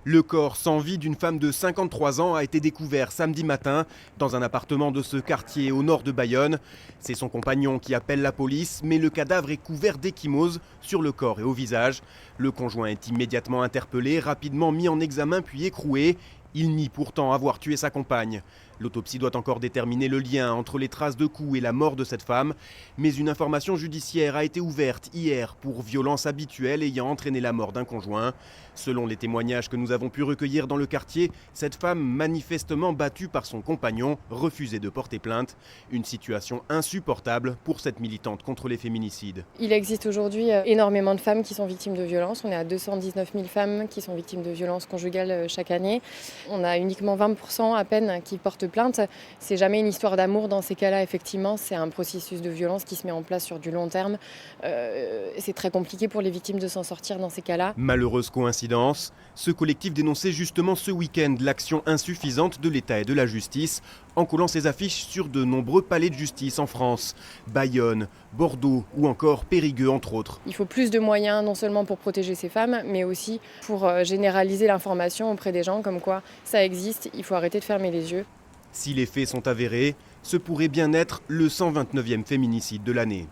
Le corps sans vie d'une femme de 53 ans a été découvert samedi matin dans un appartement de ce quartier au nord de Bayonne. C'est son compagnon qui appelle la police, mais le cadavre est couvert d'ecchymoses sur le corps et au visage. Le conjoint est immédiatement interpellé, rapidement mis en examen puis écroué. Il nie pourtant avoir tué sa compagne. L'autopsie doit encore déterminer le lien entre les traces de coups et la mort de cette femme. Mais une information judiciaire a été ouverte hier pour violence habituelle ayant entraîné la mort d'un conjoint. Selon les témoignages que nous avons pu recueillir dans le quartier, cette femme, manifestement battue par son compagnon, refusait de porter plainte. Une situation insupportable pour cette militante contre les féminicides. Il existe aujourd'hui énormément de femmes qui sont victimes de violences. On est à 219 000 femmes qui sont victimes de violences conjugales chaque année. On a uniquement 20% à peine qui portent plainte. C'est jamais une histoire d'amour dans ces cas-là, effectivement. C'est un processus de violence qui se met en place sur du long terme. C'est très compliqué pour les victimes de s'en sortir dans ces cas-là. Malheureuse coïncidence, ce collectif dénonçait justement ce week-end l'action insuffisante de l'État et de la justice en collant ses affiches sur de nombreux palais de justice en France, Bayonne, Bordeaux ou encore Périgueux entre autres. Il faut plus de moyens, non seulement pour protéger ces femmes, mais aussi pour généraliser l'information auprès des gens, comme quoi ça existe, il faut arrêter de fermer les yeux. Si les faits sont avérés, ce pourrait bien être le 129e féminicide de l'année.